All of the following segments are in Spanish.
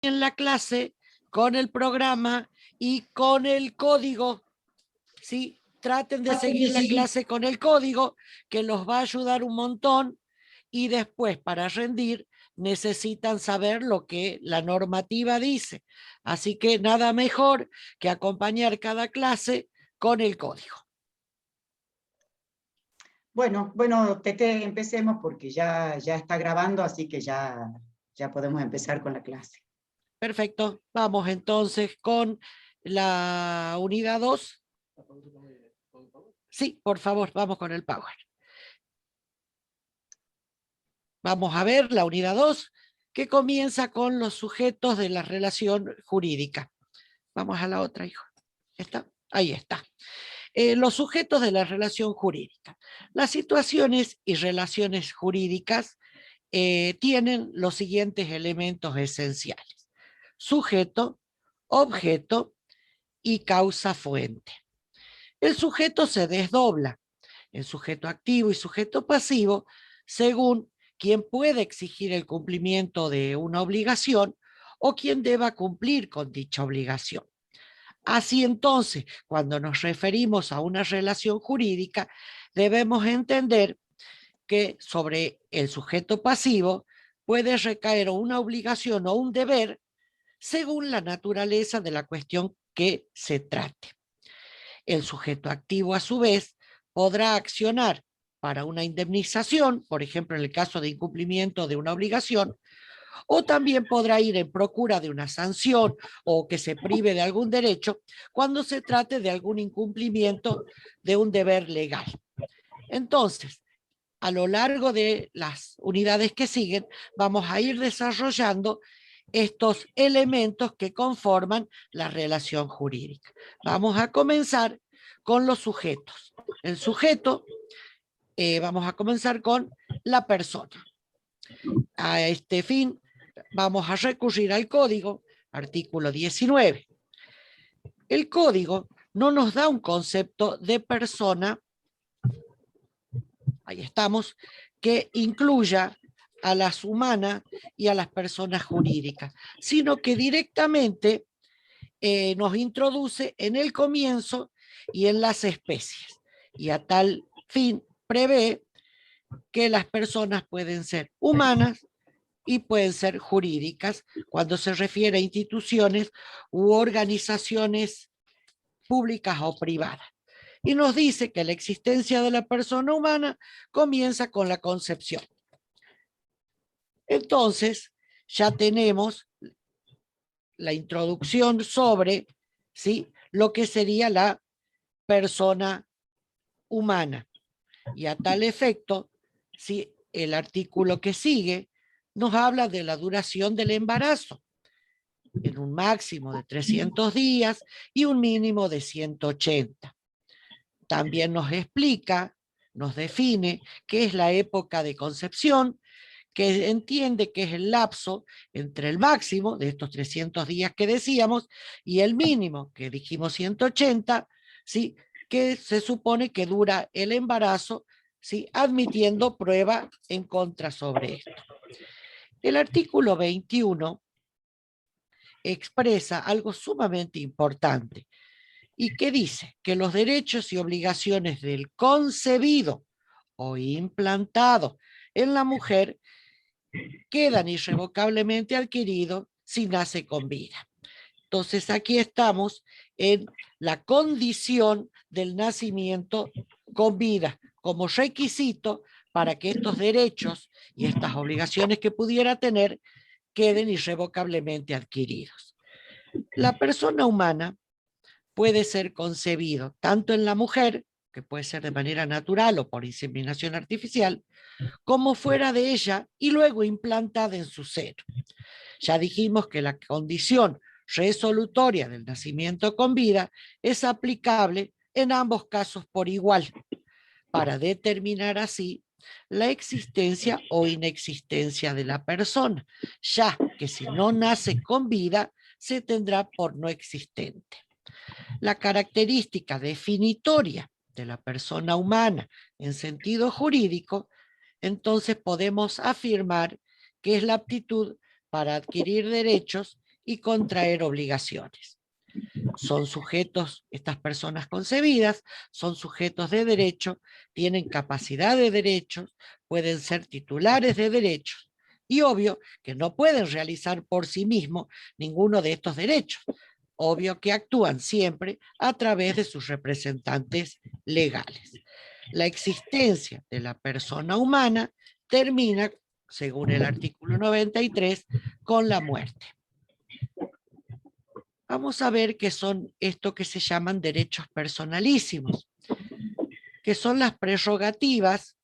en la clase con el programa y con el código, ¿sí? Traten de seguir la clase con el código, que los va a ayudar un montón, y después para rendir necesitan saber lo que la normativa dice. Así que nada mejor que acompañar cada clase con el código. Bueno, Tete, empecemos porque ya está grabando, así que ya podemos empezar con la clase. Perfecto, vamos entonces con la unidad 2. Sí, por favor, vamos con el Power. Vamos a ver la unidad 2, que comienza con los sujetos de la relación jurídica. Vamos a la otra, hijo. ¿Está? Ahí está. Los sujetos de la relación jurídica. Las situaciones y relaciones jurídicas tienen los siguientes elementos esenciales: sujeto, objeto y causa fuente. El sujeto se desdobla en sujeto activo y sujeto pasivo según quien puede exigir el cumplimiento de una obligación o quien deba cumplir con dicha obligación. Así entonces, cuando nos referimos a una relación jurídica, debemos entender que sobre el sujeto pasivo puede recaer una obligación o un deber según la naturaleza de la cuestión que se trate. El sujeto activo, a su vez, podrá accionar para una indemnización, por ejemplo, en el caso de incumplimiento de una obligación, o también podrá ir en procura de una sanción o que se prive de algún derecho cuando se trate de algún incumplimiento de un deber legal. Entonces, a lo largo de las unidades que siguen, vamos a ir desarrollando estos elementos que conforman la relación jurídica. Vamos a comenzar con los sujetos. El sujeto, vamos a comenzar con la persona. A este fin, vamos a recurrir al código, artículo 19. El código no nos da un concepto de persona, ahí estamos, que incluya a las humanas y a las personas jurídicas, sino que directamente nos introduce en el comienzo y en las especies. Y a tal fin prevé que las personas pueden ser humanas y pueden ser jurídicas cuando se refiere a instituciones u organizaciones públicas o privadas. Y nos dice que la existencia de la persona humana comienza con la concepción. Entonces, ya tenemos la introducción sobre, ¿sí?, lo que sería la persona humana. Y a tal efecto, ¿sí?, el artículo que sigue nos habla de la duración del embarazo, en un máximo de 300 días y un mínimo de 180. También nos explica, nos define qué es la época de concepción, que entiende que es el lapso entre el máximo de estos 300 días que decíamos y el mínimo, que dijimos 180, ¿sí?, que se supone que dura el embarazo, ¿sí?, admitiendo prueba en contra sobre esto. El artículo 21 expresa algo sumamente importante y que dice que los derechos y obligaciones del concebido o implantado en la mujer quedan irrevocablemente adquiridos si nace con vida. Entonces aquí estamos en la condición del nacimiento con vida como requisito para que estos derechos y estas obligaciones que pudiera tener queden irrevocablemente adquiridos. La persona humana puede ser concebido tanto en la mujer, que puede ser de manera natural o por inseminación artificial, como fuera de ella y luego implantada en su seno. Ya dijimos que la condición resolutoria del nacimiento con vida es aplicable en ambos casos por igual, para determinar así la existencia o inexistencia de la persona, ya que si no nace con vida, se tendrá por no existente. La característica definitoria de la persona humana en sentido jurídico, entonces podemos afirmar que es la aptitud para adquirir derechos y contraer obligaciones. Son sujetos, estas personas concebidas, son sujetos de derecho, tienen capacidad de derechos, pueden ser titulares de derechos y obvio que no pueden realizar por sí mismos ninguno de estos derechos. Obvio que actúan siempre a través de sus representantes legales. La existencia de la persona humana termina, según el artículo 93, con la muerte. Vamos a ver qué son esto que se llaman derechos personalísimos, que son las prerrogativas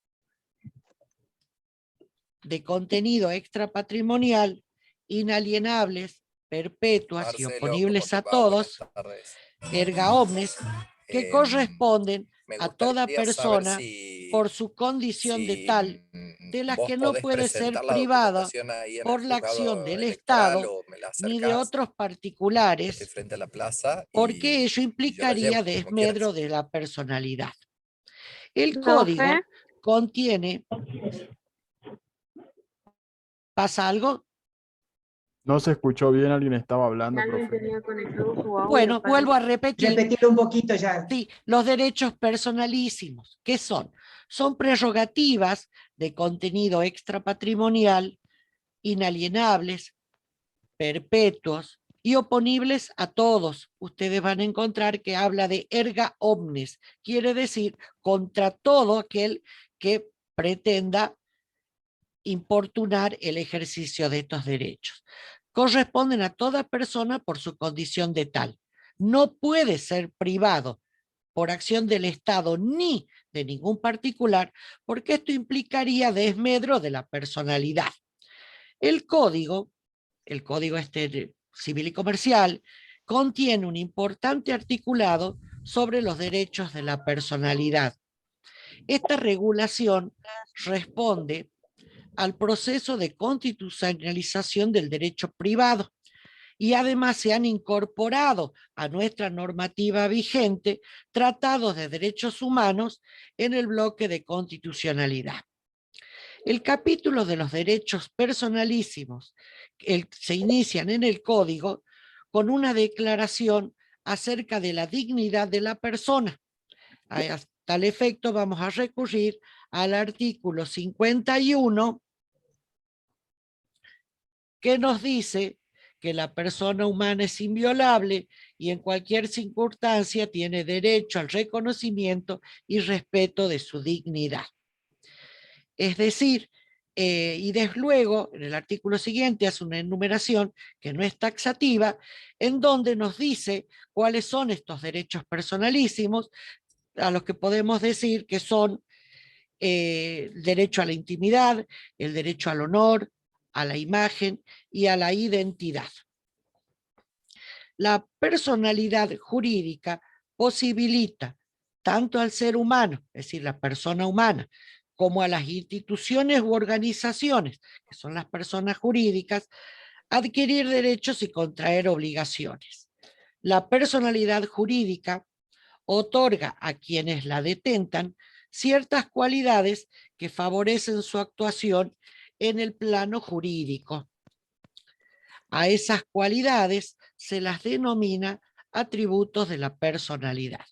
de contenido extrapatrimonial, inalienables, perpetuas y Marcelo, ¿cómo oponibles te a va? Buenas todos, tardes. erga omnes, que Em, corresponden Me a toda gustaría saber persona por su condición de tal, de la vos que no podés puede ser presentar la privada documentación ahí en el por la acción juzgado del electoral Estado o me la ni de acercás. otros Yo estoy particulares, frente a la plaza porque ello y yo la implicaría llevo, como quieras. desmedro de la personalidad. El Profe, código contiene, ¿pasa algo? No se escuchó bien, alguien estaba que hablando, alguien profe. tenía conectado su audio, Bueno, vuelvo a parece. repetir. Repetirlo un poquito ya. Sí, los derechos personalísimos, ¿qué son? Son prerrogativas de contenido extrapatrimonial, inalienables, perpetuos y oponibles a todos. Ustedes van a encontrar que habla de erga omnes, quiere decir contra todo aquel que pretenda importunar el ejercicio de estos derechos. Corresponden a toda persona por su condición de tal. No puede ser privado por acción del Estado ni de ningún particular, porque esto implicaría desmedro de la personalidad. El código civil y comercial, contiene un importante articulado sobre los derechos de la personalidad. Esta regulación responde al proceso de constitucionalización del derecho privado y además se han incorporado a nuestra normativa vigente tratados de derechos humanos en el bloque de constitucionalidad. El capítulo de los derechos personalísimos se inician en el Código con una declaración acerca de la dignidad de la persona. A tal efecto vamos a recurrir al artículo 51 que nos dice que la persona humana es inviolable y en cualquier circunstancia tiene derecho al reconocimiento y respeto de su dignidad. Es decir, y desde luego, en el artículo siguiente hace una enumeración que no es taxativa, en donde nos dice cuáles son estos derechos personalísimos, a los que podemos decir que son el derecho a la intimidad, el derecho al honor, a la imagen y a la identidad. La personalidad jurídica posibilita tanto al ser humano, es decir, la persona humana, como a las instituciones u organizaciones, que son las personas jurídicas, adquirir derechos y contraer obligaciones. La personalidad jurídica otorga a quienes la detentan ciertas cualidades que favorecen su actuación en el plano jurídico. A esas cualidades se las denomina atributos de la personalidad.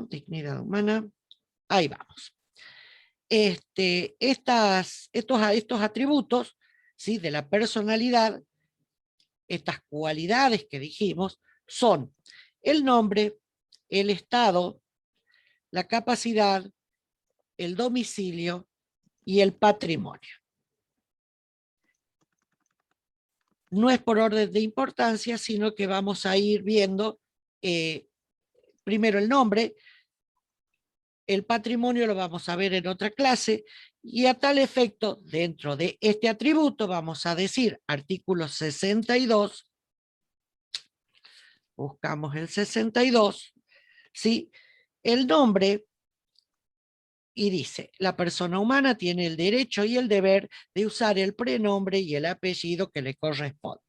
Dignidad humana. Ahí vamos. Estos atributos, ¿sí?, de la personalidad, estas cualidades que dijimos, son el nombre, el estado, la capacidad, el domicilio y el patrimonio. No es por orden de importancia, sino que vamos a ir viendo primero el nombre, el patrimonio lo vamos a ver en otra clase, y a tal efecto, dentro de este atributo, vamos a decir artículo 62, buscamos el 62, ¿sí? El nombre, y dice, la persona humana tiene el derecho y el deber de usar el prenombre y el apellido que le corresponde.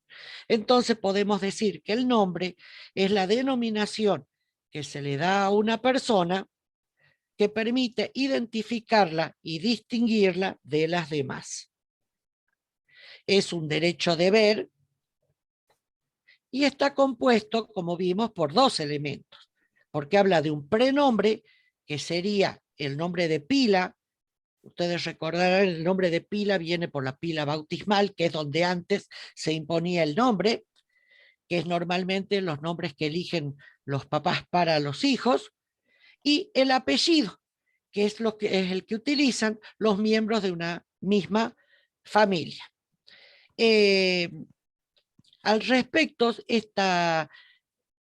Entonces podemos decir que el nombre es la denominación que se le da a una persona que permite identificarla y distinguirla de las demás. Es un derecho-deber y está compuesto, como vimos, por dos elementos, porque habla de un prenombre, que sería el nombre de pila. Ustedes recordarán, el nombre de pila viene por la pila bautismal, que es donde antes se imponía el nombre, que es normalmente los nombres que eligen los papás para los hijos, y el apellido, que es el que utilizan los miembros de una misma familia. Al respecto,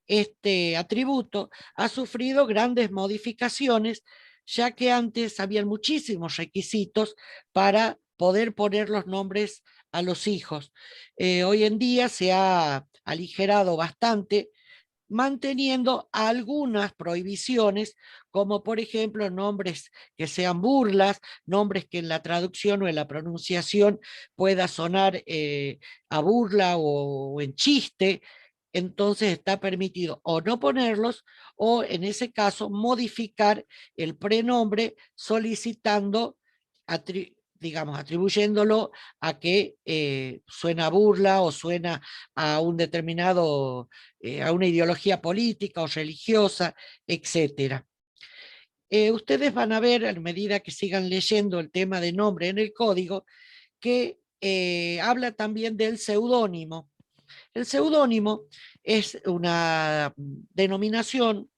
este atributo ha sufrido grandes modificaciones, ya que antes habían muchísimos requisitos para poder poner los nombres a los hijos. Hoy en día se ha aligerado bastante, manteniendo algunas prohibiciones, como por ejemplo nombres que sean burlas, nombres que en la traducción o en la pronunciación pueda sonar a burla o en chiste. Entonces está permitido o no ponerlos, o en ese caso modificar el prenombre solicitando, digamos, atribuyéndolo a que suena a burla o suena a un determinado, a una ideología política o religiosa, etcétera. Ustedes van a ver, a medida que sigan leyendo el tema de nombre en el código, que habla también del seudónimo. El seudónimo es una denominación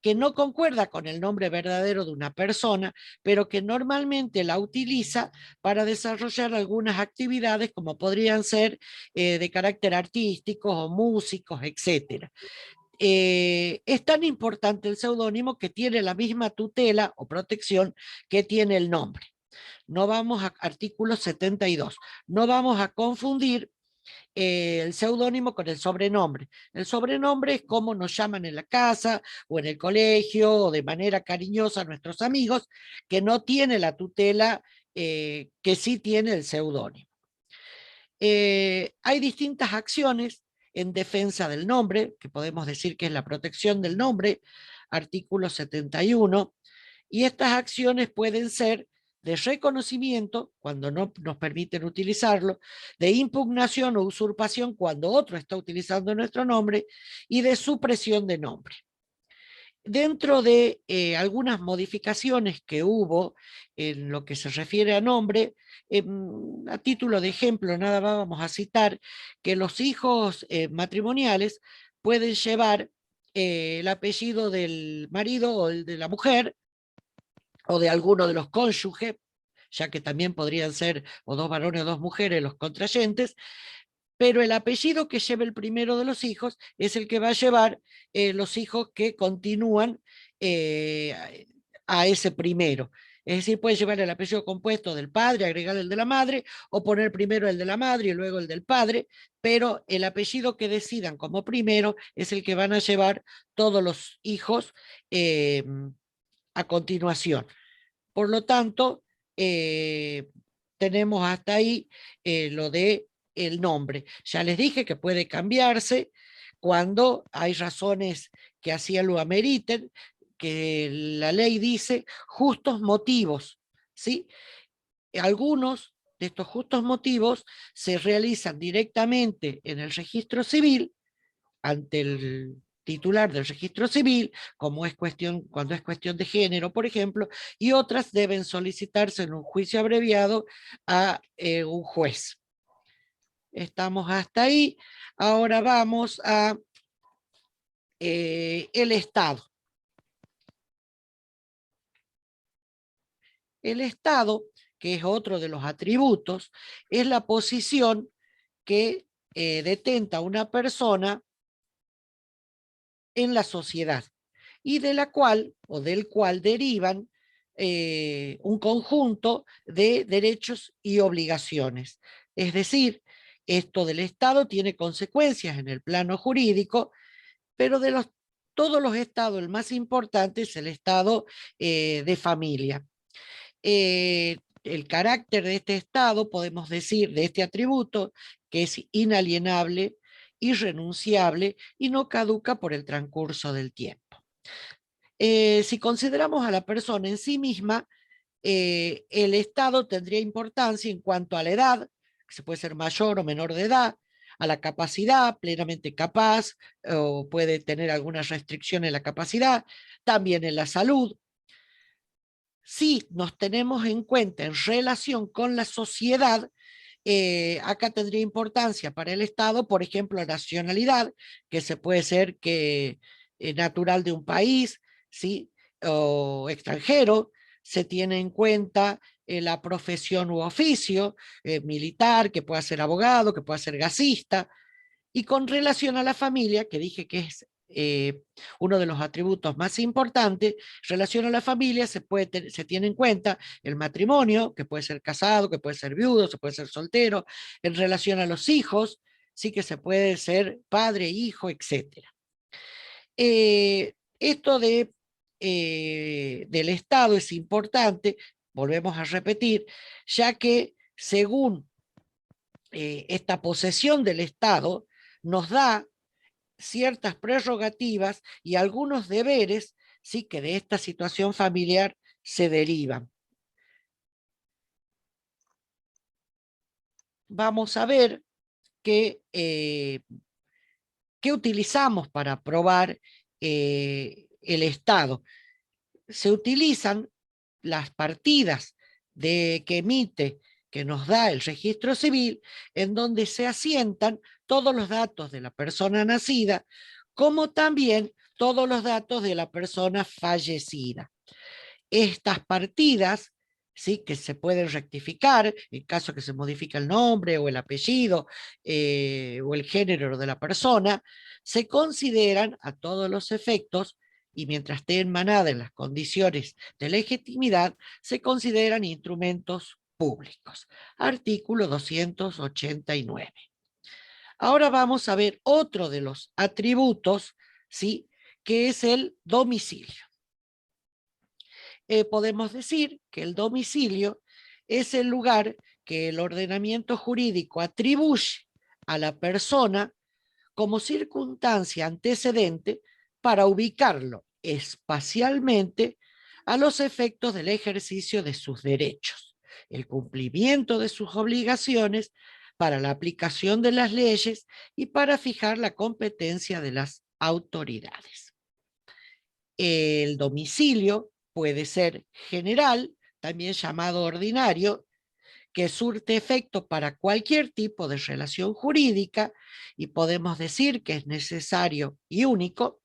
que no concuerda con el nombre verdadero de una persona, pero que normalmente la utiliza para desarrollar algunas actividades como podrían ser de carácter artístico o músicos, etc. Es tan importante el seudónimo que tiene la misma tutela o protección que tiene el nombre. No vamos a artículo 72, no vamos a confundir el seudónimo con el sobrenombre. El sobrenombre es como nos llaman en la casa o en el colegio o de manera cariñosa a nuestros amigos, que no tiene la tutela que sí tiene el seudónimo. Hay distintas acciones en defensa del nombre, que podemos decir que es la protección del nombre, artículo 71, y estas acciones pueden ser de reconocimiento, cuando no nos permiten utilizarlo, de impugnación o usurpación cuando otro está utilizando nuestro nombre, y de supresión de nombre. Dentro de algunas modificaciones que hubo en lo que se refiere a nombre, a título de ejemplo, nada más vamos a citar que los hijos matrimoniales pueden llevar el apellido del marido o el de la mujer, o de alguno de los cónyuges, ya que también podrían ser o dos varones o dos mujeres los contrayentes, pero el apellido que lleva el primero de los hijos es el que va a llevar los hijos que continúan a ese primero. Es decir, puede llevar el apellido compuesto del padre, agregar el de la madre, o poner primero el de la madre y luego el del padre, pero el apellido que decidan como primero es el que van a llevar todos los hijos a continuación. Por lo tanto, tenemos hasta ahí lo de el nombre. Ya les dije que puede cambiarse cuando hay razones que así lo ameriten, que la ley dice justos motivos, ¿sí? Algunos de estos justos motivos se realizan directamente en el registro civil ante el titular del registro civil, como es cuando es cuestión de género, por ejemplo, y otras deben solicitarse en un juicio abreviado a un juez. Estamos hasta ahí. Ahora vamos a el Estado. El Estado, que es otro de los atributos, es la posición que detenta una persona en la sociedad y de la cual o del cual derivan un conjunto de derechos y obligaciones. Es decir, esto del Estado tiene consecuencias en el plano jurídico, pero de todos los estados, el más importante es el estado de familia. El carácter de este estado, podemos decir, de este atributo, que es inalienable, irrenunciable y no caduca por el transcurso del tiempo. Si consideramos a la persona en sí misma, el Estado tendría importancia en cuanto a la edad, que se puede ser mayor o menor de edad, a la capacidad, plenamente capaz, o puede tener alguna restricción en la capacidad, también en la salud. Si nos tenemos en cuenta en relación con la sociedad, acá tendría importancia para el Estado, por ejemplo, la nacionalidad, que se puede ser que natural de un país, ¿sí? O extranjero. Se tiene en cuenta la profesión u oficio, militar, que pueda ser abogado, que pueda ser gasista. Y con relación a la familia, que dije que es uno de los atributos más importantes, en relación a la familia se tiene en cuenta el matrimonio, que puede ser casado, que puede ser viudo, se puede ser soltero, en relación a los hijos, sí que se puede ser padre, hijo, etc. Esto del Estado es importante, volvemos a repetir, ya que según esta posesión del Estado nos da ciertas prerrogativas y algunos deberes, sí, que de esta situación familiar se derivan. Vamos a ver qué utilizamos para probar el Estado. Se utilizan las partidas que emite, que nos da el registro civil, en donde se asientan todos los datos de la persona nacida, como también todos los datos de la persona fallecida. Estas partidas, ¿sí?, que se pueden rectificar en caso que se modifique el nombre o el apellido o el género de la persona, se consideran a todos los efectos y mientras esté emanada en las condiciones de legitimidad, se consideran instrumentos públicos. Artículo 289. Ahora vamos a ver otro de los atributos, ¿sí?, que es el domicilio. Podemos decir que el domicilio es el lugar que el ordenamiento jurídico atribuye a la persona como circunstancia antecedente para ubicarlo espacialmente a los efectos del ejercicio de sus derechos, el cumplimiento de sus obligaciones, para la aplicación de las leyes y para fijar la competencia de las autoridades. El domicilio puede ser general, también llamado ordinario, que surte efecto para cualquier tipo de relación jurídica y podemos decir que es necesario y único,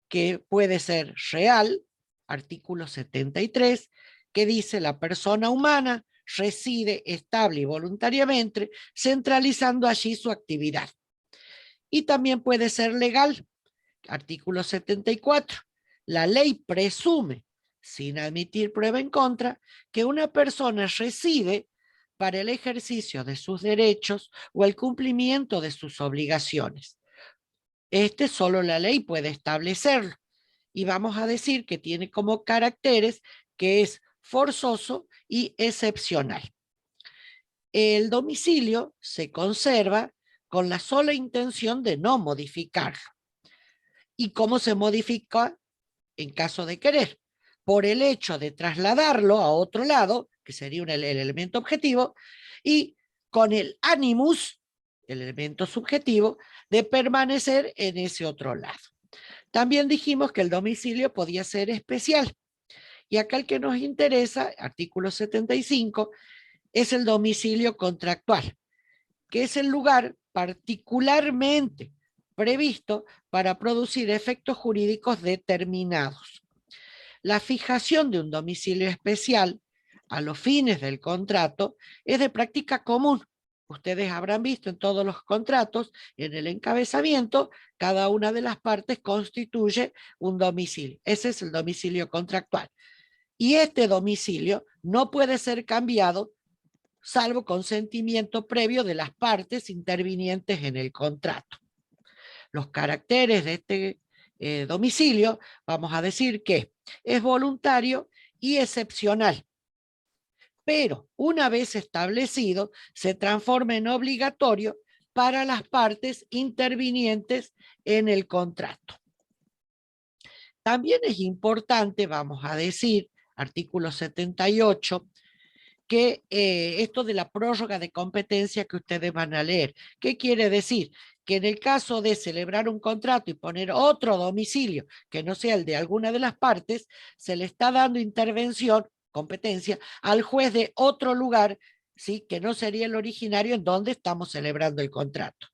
que puede ser real, artículo 73, que dice la persona humana reside estable y voluntariamente, centralizando allí su actividad. Y también puede ser legal, artículo 74. La ley presume, sin admitir prueba en contra, que una persona reside para el ejercicio de sus derechos o el cumplimiento de sus obligaciones. Solo la ley puede establecerlo. Y vamos a decir que tiene como caracteres que es forzoso y excepcional. El domicilio se conserva con la sola intención de no modificarlo. ¿Y cómo se modifica en caso de querer? Por el hecho de trasladarlo a otro lado, que sería el elemento objetivo, y con el animus, el elemento subjetivo, de permanecer en ese otro lado. También dijimos que el domicilio podía ser especial. Y acá el que nos interesa, artículo 75, es el domicilio contractual, que es el lugar particularmente previsto para producir efectos jurídicos determinados. La fijación de un domicilio especial a los fines del contrato es de práctica común. Ustedes habrán visto en todos los contratos, en el encabezamiento, cada una de las partes constituye un domicilio. Ese es el domicilio contractual. Y este domicilio no puede ser cambiado salvo consentimiento previo de las partes intervinientes en el contrato. Los caracteres de este domicilio, vamos a decir que es voluntario y excepcional, pero una vez establecido se transforma en obligatorio para las partes intervinientes en el contrato. También es importante, vamos a decir, artículo 78, que esto de la prórroga de competencia que ustedes van a leer. ¿Qué quiere decir? Que en el caso de celebrar un contrato y poner otro domicilio que no sea el de alguna de las partes, se le está dando intervención, competencia, al juez de otro lugar, ¿sí? Que no sería el originario en donde estamos celebrando el contrato.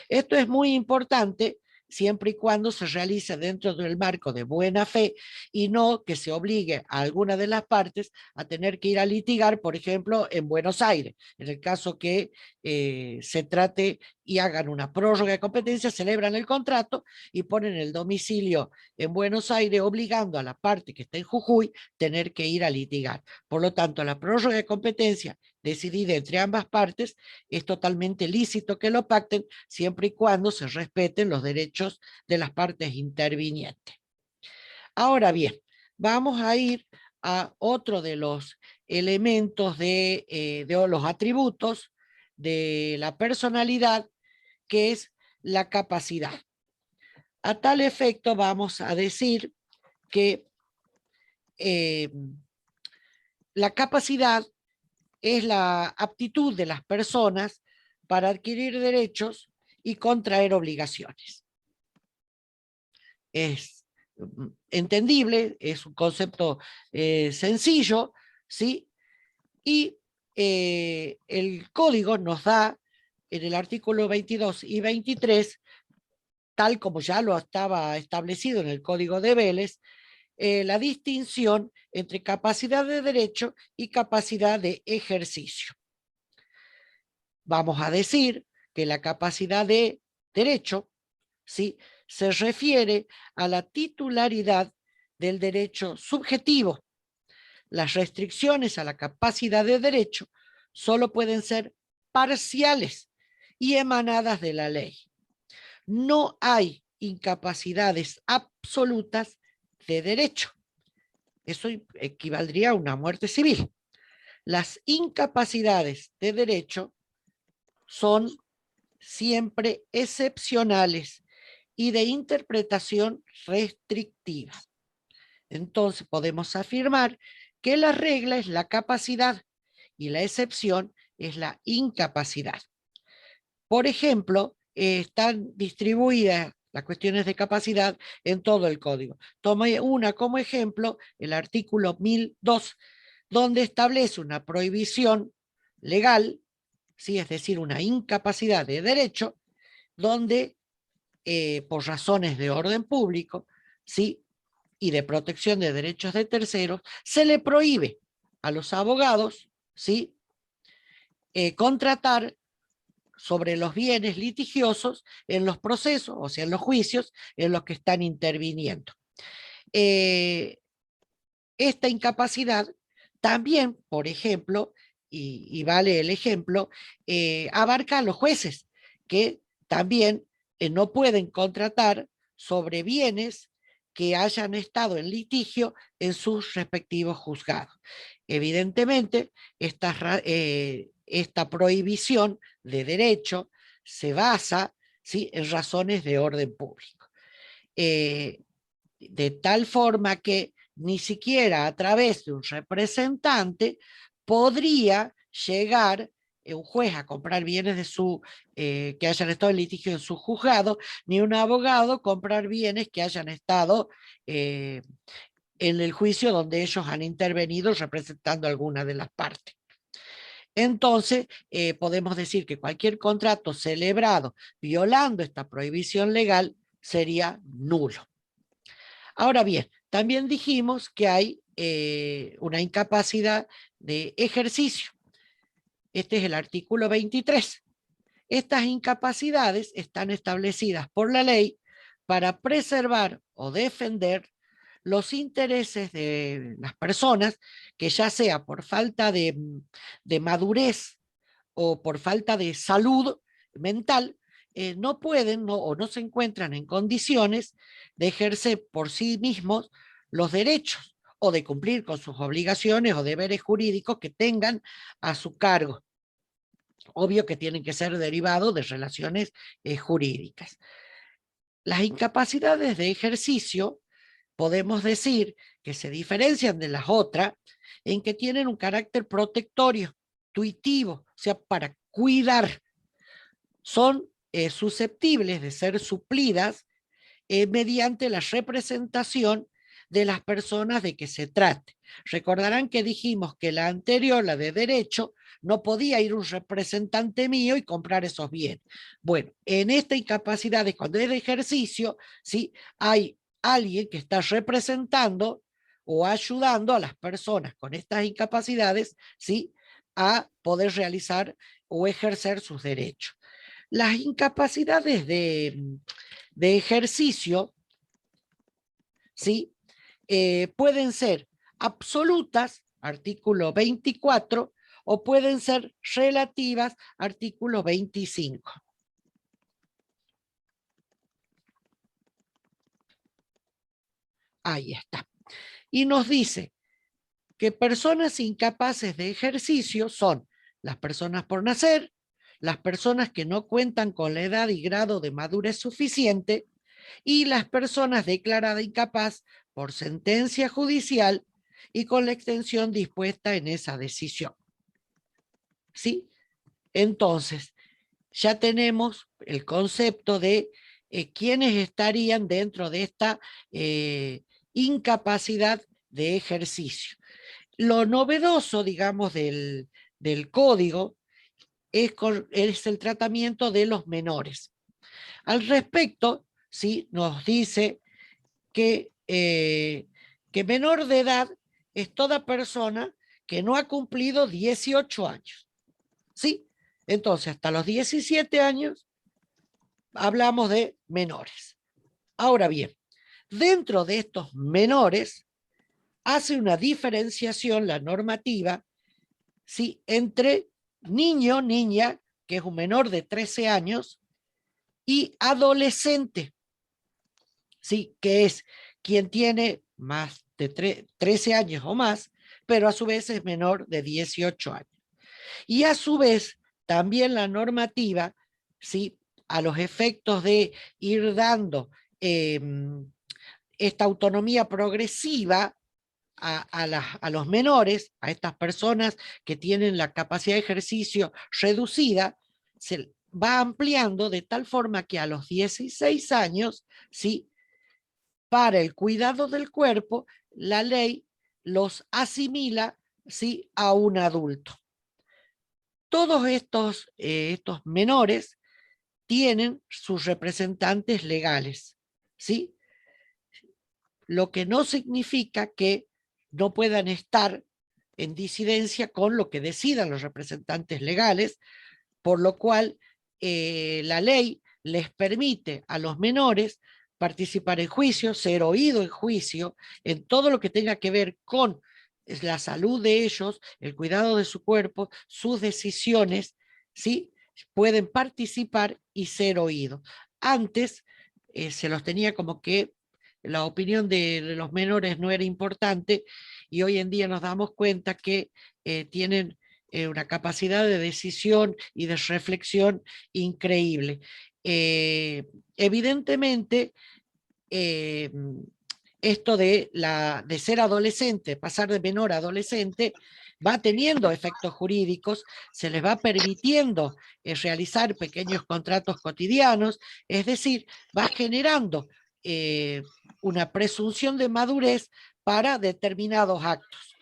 Esto es muy importante siempre y cuando se realice dentro del marco de buena fe y no que se obligue a alguna de las partes a tener que ir a litigar, por ejemplo, en Buenos Aires. En el caso que se trate y hagan una prórroga de competencia, celebran el contrato y ponen el domicilio en Buenos Aires, obligando a la parte que está en Jujuy tener que ir a litigar. Por lo tanto, la prórroga de competencia decidida entre ambas partes es totalmente lícito que lo pacten siempre y cuando se respeten los derechos de las partes intervinientes. Ahora bien, vamos a ir a otro de los elementos de los atributos de la personalidad, que es la capacidad. A tal efecto, vamos a decir que la capacidad es la aptitud de las personas para adquirir derechos y contraer obligaciones. Es entendible, es un concepto sencillo, ¿sí? Y el código nos da en el artículo 22 y 23, tal como ya lo estaba establecido en el Código de Vélez, la distinción entre capacidad de derecho y capacidad de ejercicio. Vamos a decir que la capacidad de derecho, ¿sí?, se refiere a la titularidad del derecho subjetivo. Las restricciones a la capacidad de derecho solo pueden ser parciales y emanadas de la ley. No hay incapacidades absolutas de derecho. Eso equivaldría a una muerte civil. Las incapacidades de derecho son siempre excepcionales y de interpretación restrictiva. Entonces podemos afirmar que la regla es la capacidad y la excepción es la incapacidad. Por ejemplo, están distribuidas las cuestiones de capacidad en todo el código. Tome una como ejemplo, el artículo 1002, donde establece una prohibición legal, ¿sí?, es decir, una incapacidad de derecho, donde por razones de orden público, ¿sí?, y de protección de derechos de terceros, se le prohíbe a los abogados, ¿sí?, contratar sobre los bienes litigiosos en los procesos, o sea, en los juicios en los que están interviniendo. Esta incapacidad también, por ejemplo, y vale el ejemplo, abarca a los jueces, que también no pueden contratar sobre bienes que hayan estado en litigio en sus respectivos juzgados. Evidentemente, esta prohibición de derecho se basa, ¿sí?, en razones de orden público. De tal forma que ni siquiera a través de un representante podría llegar un juez a comprar bienes de que hayan estado en litigio en su juzgado, ni un abogado comprar bienes que hayan estado en el juicio donde ellos han intervenido representando alguna de las partes. Entonces, podemos decir que cualquier contrato celebrado violando esta prohibición legal sería nulo. Ahora bien, también dijimos que hay una incapacidad de ejercicio. Este es el artículo 23. Estas incapacidades están establecidas por la ley para preservar o defender los intereses de las personas que, ya sea por falta de madurez o por falta de salud mental, no pueden o no se encuentran en condiciones de ejercer por sí mismos los derechos o de cumplir con sus obligaciones o deberes jurídicos que tengan a su cargo. Obvio que tienen que ser derivados de relaciones jurídicas. Las incapacidades de ejercicio podemos decir que se diferencian de las otras en que tienen un carácter protectorio, tuitivo, o sea, para cuidar. Son susceptibles de ser suplidas mediante la representación de las personas de que se trate. Recordarán que dijimos que la anterior, la de derecho, no podía ir un representante mío y comprar esos bienes. Bueno, en esta incapacidad, cuando es de ejercicio, ¿sí? Hay alguien que está representando o ayudando a las personas con estas incapacidades, ¿sí? A poder realizar o ejercer sus derechos. Las incapacidades de ejercicio, ¿sí? Pueden ser absolutas, artículo 24, o pueden ser relativas, artículo 25. Ahí está. Y nos dice que personas incapaces de ejercicio son las personas por nacer, las personas que no cuentan con la edad y grado de madurez suficiente, y las personas declaradas incapaz por sentencia judicial y con la extensión dispuesta en esa decisión. ¿Sí? Entonces, ya tenemos el concepto de quiénes estarían dentro de esta incapacidad de ejercicio. Lo novedoso, digamos, del código es el tratamiento de los menores. Al respecto, ¿sí? Nos dice que menor de edad es toda persona que no ha cumplido 18 años. ¿Sí? Entonces, hasta los 17 años hablamos de menores. Ahora bien, dentro de estos menores hace una diferenciación la normativa, ¿sí? Entre niño, niña, que es un menor de 13 años, y adolescente, ¿sí? Que es quien tiene más de 13 años o más, pero a su vez es menor de 18 años. Y a su vez, también la normativa, ¿sí? A los efectos de ir dando esta autonomía progresiva a los menores, a estas personas que tienen la capacidad de ejercicio reducida, se va ampliando de tal forma que a los 16 años, ¿sí? Para el cuidado del cuerpo, la ley los asimila, ¿sí? A un adulto. Todos estos menores tienen sus representantes legales, ¿sí? Lo que no significa que no puedan estar en disidencia con lo que decidan los representantes legales, por lo cual la ley les permite a los menores participar en juicio, ser oído en juicio, en todo lo que tenga que ver con la salud de ellos, el cuidado de su cuerpo, sus decisiones, ¿sí? Pueden participar y ser oídos. Antes se los tenía como que la opinión de los menores no era importante y hoy en día nos damos cuenta que tienen una capacidad de decisión y de reflexión increíble. Evidentemente, esto de ser adolescente, pasar de menor a adolescente, va teniendo efectos jurídicos, se les va permitiendo realizar pequeños contratos cotidianos, es decir, va generando una presunción de madurez para determinados actos.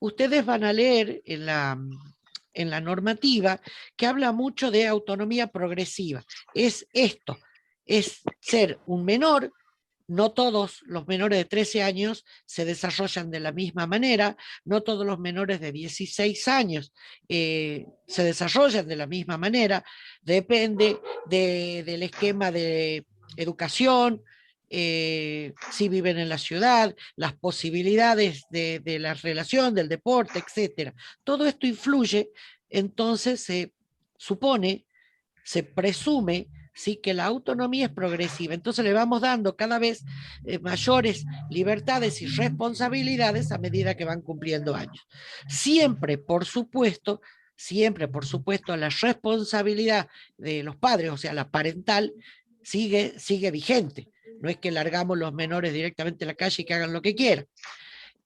Ustedes van a leer en la normativa que habla mucho de autonomía progresiva. Es esto, es ser un menor. No todos los menores de 13 años se desarrollan de la misma manera, no todos los menores de 16 años se desarrollan de la misma manera, depende del esquema de educación, si viven en la ciudad, las posibilidades de la relación, del deporte, etc. Todo esto influye, entonces se supone, se presume, sí, que la autonomía es progresiva. Entonces le vamos dando cada vez mayores libertades y responsabilidades a medida que van cumpliendo años. Siempre, por supuesto, la responsabilidad de los padres, o sea, la parental, sigue vigente. no es que largamos los menores directamente a la calle y que hagan lo que quieran.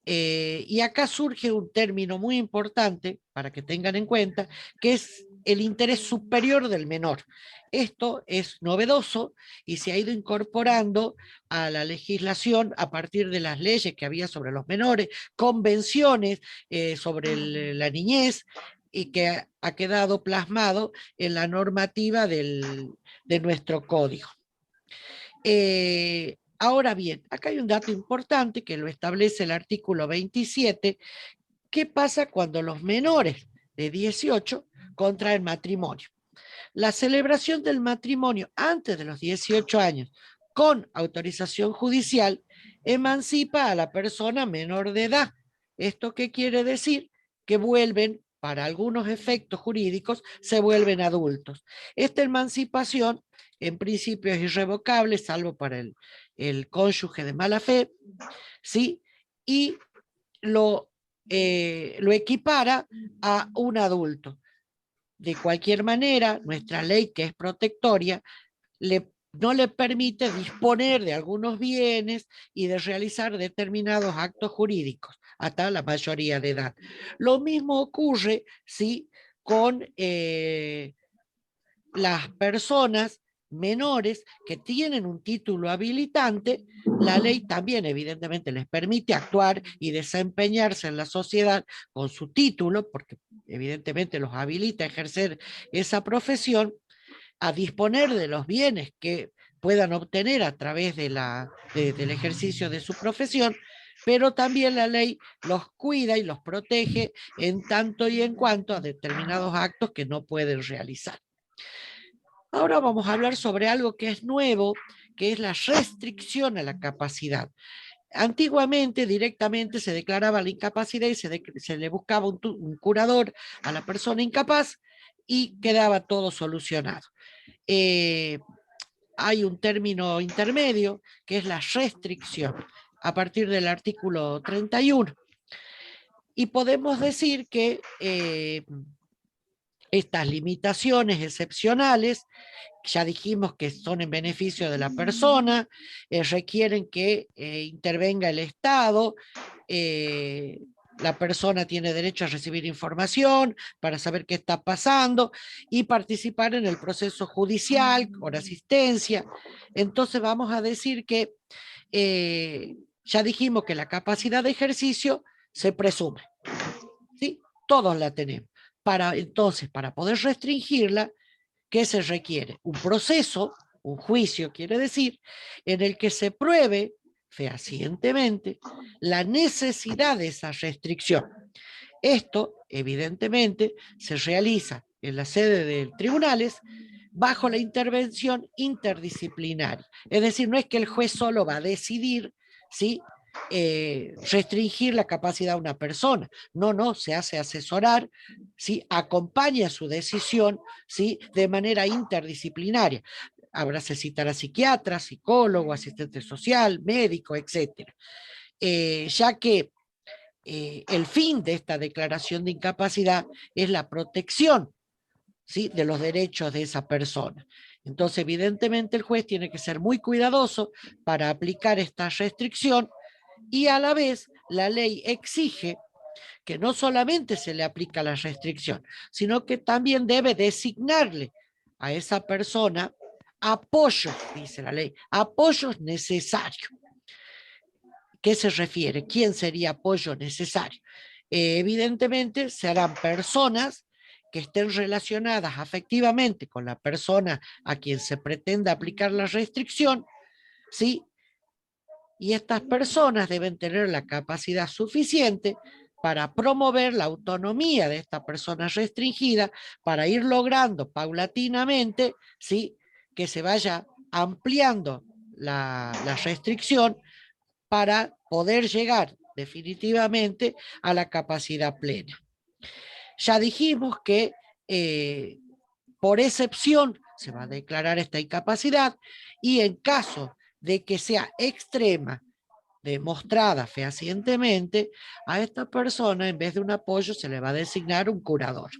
Y acá surge un término muy importante para que tengan en cuenta, que es el interés superior del menor. Esto es novedoso y se ha ido incorporando a la legislación a partir de las leyes que había sobre los menores, convenciones sobre la niñez, y que ha quedado plasmado en la normativa de nuestro código. Ahora bien, acá hay un dato importante que lo establece el artículo 27. ¿Qué pasa cuando los menores de 18 contraen matrimonio? La celebración del matrimonio antes de los 18 años con autorización judicial emancipa a la persona menor de edad. ¿Esto qué quiere decir? Que vuelven, para algunos efectos jurídicos, se vuelven adultos. Esta emancipación, en principio, es irrevocable, salvo para el cónyuge de mala fe, ¿sí? Y lo equipara a un adulto. De cualquier manera, nuestra ley, que es protectoria, no le permite disponer de algunos bienes y de realizar determinados actos jurídicos hasta la mayoría de edad. Lo mismo ocurre, ¿sí?, con las personas menores que tienen un título habilitante. La ley también evidentemente les permite actuar y desempeñarse en la sociedad con su título, porque evidentemente los habilita a ejercer esa profesión, a disponer de los bienes que puedan obtener a través del ejercicio de su profesión, pero también la ley los cuida y los protege en tanto y en cuanto a determinados actos que no pueden realizar. Ahora vamos a hablar sobre algo que es nuevo, que es la restricción a la capacidad. Antiguamente directamente se declaraba la incapacidad y se le buscaba un curador a la persona incapaz y quedaba todo solucionado. Hay un término intermedio que es la restricción a partir del artículo 31. Y podemos decir que estas limitaciones excepcionales, ya dijimos que son en beneficio de la persona, requieren que intervenga el Estado, la persona tiene derecho a recibir información para saber qué está pasando y participar en el proceso judicial con asistencia. Entonces vamos a decir que ya dijimos que la capacidad de ejercicio se presume, ¿sí? Todos la tenemos. Entonces, para poder restringirla, ¿qué se requiere? Un proceso, un juicio quiere decir, en el que se pruebe fehacientemente la necesidad de esa restricción. Esto, evidentemente, se realiza en la sede de tribunales bajo la intervención interdisciplinaria. Es decir, no es que el juez solo va a decidir, ¿sí?, restringir la capacidad de una persona. No, se hace asesorar, ¿sí?, acompaña su decisión, ¿sí?, de manera interdisciplinaria. Se citará psiquiatra, psicólogo, asistente social, médico, etcétera. Ya que el fin de esta declaración de incapacidad es la protección, ¿sí?, de los derechos de esa persona. Entonces, evidentemente, el juez tiene que ser muy cuidadoso para aplicar esta restricción y a la vez la ley exige que no solamente se le aplica la restricción, sino que también debe designarle a esa persona apoyos, dice la ley, apoyos necesarios. ¿Qué se refiere? ¿Quién sería apoyo necesario? Evidentemente serán personas que estén relacionadas afectivamente con la persona a quien se pretende aplicar la restricción, ¿sí? Y estas personas deben tener la capacidad suficiente para promover la autonomía de esta persona restringida, para ir logrando paulatinamente, ¿sí?, que se vaya ampliando la restricción para poder llegar definitivamente a la capacidad plena. Ya dijimos que por excepción se va a declarar esta incapacidad y en caso de que sea extrema, demostrada fehacientemente, a esta persona en vez de un apoyo se le va a designar un curador.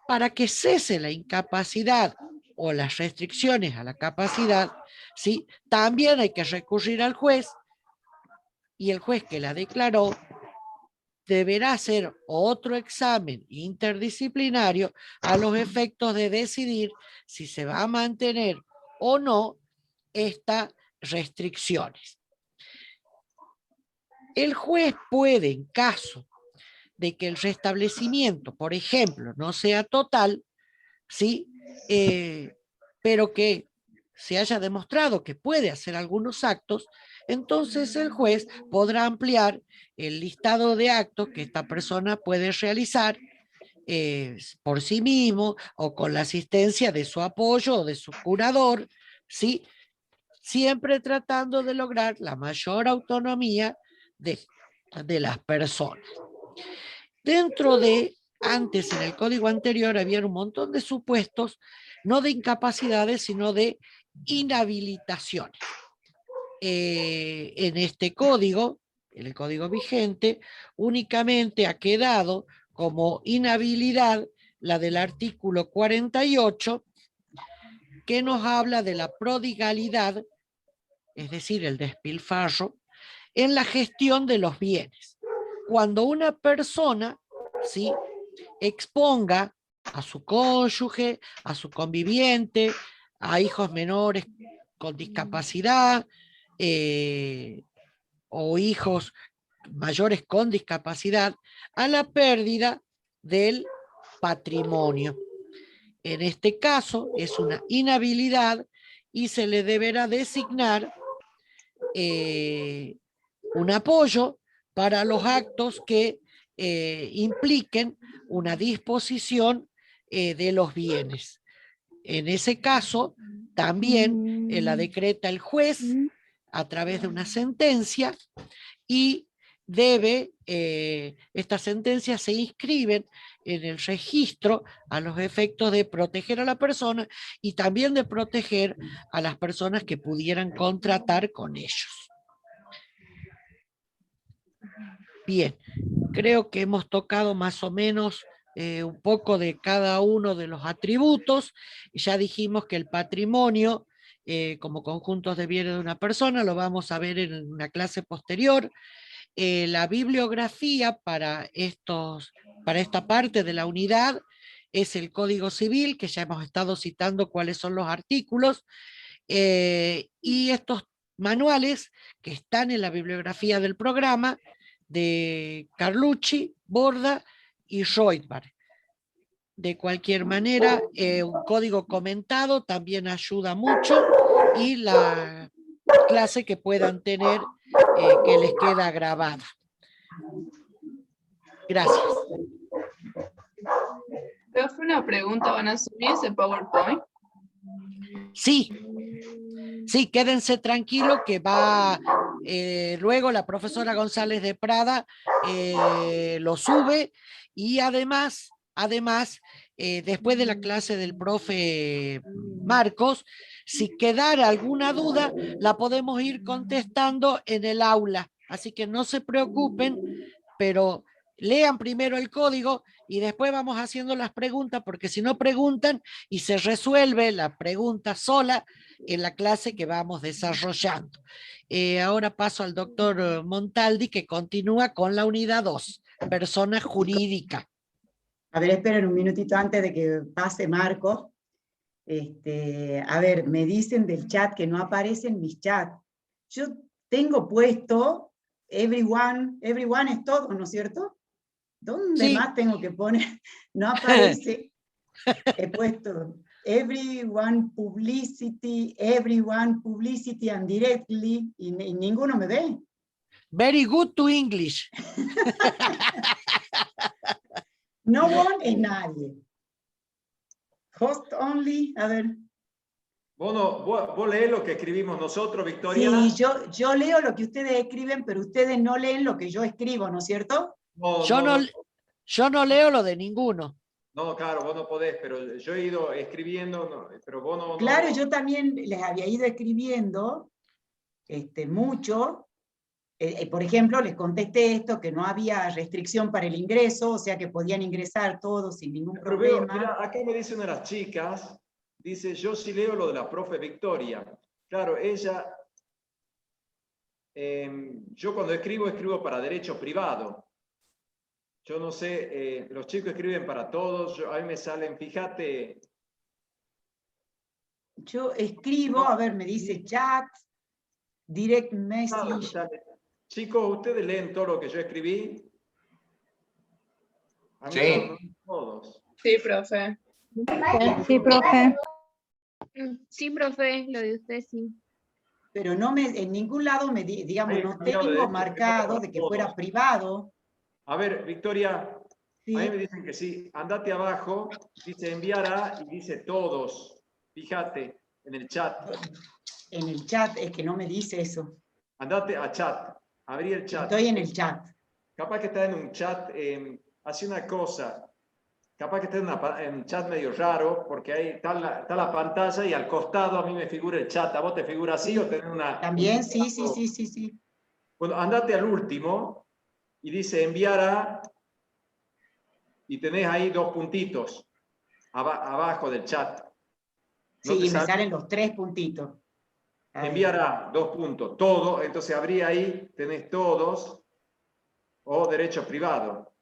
Para que cese la incapacidad o las restricciones a la capacidad, ¿sí? También hay que recurrir al juez y el juez que la declaró deberá hacer otro examen interdisciplinario a los efectos de decidir si se va a mantener o no estas restricciones. El juez puede, en caso de que el restablecimiento, por ejemplo, no sea total, ¿sí? Pero que se haya demostrado que puede hacer algunos actos, entonces el juez podrá ampliar el listado de actos que esta persona puede realizar por sí mismo o con la asistencia de su apoyo o de su curador, ¿sí? Siempre tratando de lograr la mayor autonomía de las personas. Dentro de, antes en el código anterior había un montón de supuestos, no de incapacidades, sino de inhabilitaciones. En este código, en el código vigente, únicamente ha quedado como inhabilidad la del artículo 48, que nos habla de la prodigalidad, es decir, el despilfarro, en la gestión de los bienes. Cuando una persona, ¿sí?, exponga a su cónyuge, a su conviviente, a hijos menores con discapacidad o hijos mayores con discapacidad a la pérdida del patrimonio. En este caso es una inhabilidad y se le deberá designar un apoyo para los actos que impliquen una disposición de los bienes. En ese caso, también la decreta el juez a través de una sentencia y debe, estas sentencias se inscriben en el registro a los efectos de proteger a la persona y también de proteger a las personas que pudieran contratar con ellos. Bien, creo que hemos tocado más o menos un poco de cada uno de los atributos. Ya dijimos que el patrimonio como conjuntos de bienes de una persona lo vamos a ver en una clase posterior. La bibliografía para esta parte de la unidad es el Código Civil, que ya hemos estado citando cuáles son los artículos, y estos manuales que están en la bibliografía del programa de Carlucci, Borda y Reutemann. De cualquier manera, un código comentado también ayuda mucho y la clase que puedan tener que les queda grabada. Gracias. Profe, una pregunta, ¿van a subir ese PowerPoint? Sí, quédense tranquilos que va, luego la profesora González de Prada lo sube y además, después de la clase del profe Marcos, si quedara alguna duda, la podemos ir contestando en el aula. Así que no se preocupen, pero lean primero el código y después vamos haciendo las preguntas, porque si no preguntan y se resuelve la pregunta sola en la clase que vamos desarrollando. Ahora paso al doctor Montaldi, que continúa con la unidad 2, persona jurídica. A ver, esperen un minutito antes de que pase Marco. A ver, me dicen del chat que no aparecen mis chats. Yo tengo puesto everyone es todo, ¿no es cierto? ¿Dónde Sí. más tengo que poner? No aparece. He puesto everyone publicity and directly, y ninguno me ve. Very good to English. No one es nadie. Host only, a ver. ¿Vos lees lo que escribimos nosotros, Victoria? Sí, yo leo lo que ustedes escriben, pero ustedes no leen lo que yo escribo, ¿no es cierto? Yo no leo lo de ninguno. No, claro, vos no podés, pero yo he ido escribiendo, pero vos no... Claro, yo también les había ido escribiendo mucho. Por ejemplo, les contesté esto, que no había restricción para el ingreso, o sea que podían ingresar todos sin ningún problema. Mira, acá me dice una de las chicas, dice, yo sí leo lo de la profe Victoria. Claro, ella, yo cuando escribo para derecho privado. Yo no sé, los chicos escriben para todos, a mí me salen, fíjate. Yo escribo, a ver, me dice chat, direct Claro, message. sale. Chicos, ¿ustedes leen todo lo que yo escribí? A mí Sí. no todos. Sí, profe. Sí, profe. Sí, profe, lo de usted sí. Pero no en ningún lado digamos, Ahí no cambiado de tengo derecho marcado privado de que para fuera todos. privado. A ver, Victoria, ¿sí? a mí me dicen que sí. Andate abajo, dice enviar a y dice todos. Fíjate en el chat. En el chat es que no me dice eso. Andate a chat. Abrí el chat. Estoy en el chat. Capaz que está en un chat, hace una cosa. Capaz que está en un chat medio raro, porque ahí está la pantalla y al costado a mí me figura el chat. ¿A vos te figura así o tenés una...? También, sí. Bueno, andate al último y dice enviar a... Y tenés ahí 2 puntitos abajo del chat. ¿No Sí, te me sale? salen los 3 puntitos. Ahí. Enviar a 2 puntos. Todo, entonces abrí ahí, tenés todos. O derecho privado.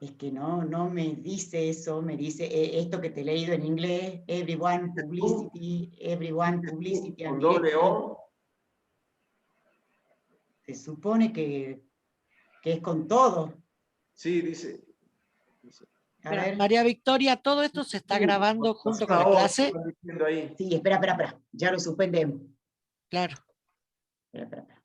Es que no me dice eso, me dice esto que te he leído en inglés, everyone publicity and Con doble directory. O. Se supone que es con todo. Sí, dice. A Mira, ver. María Victoria, todo esto se está grabando junto con la clase. Están diciendo ahí. Sí, espera. Ya lo suspendemos. Claro. Espera.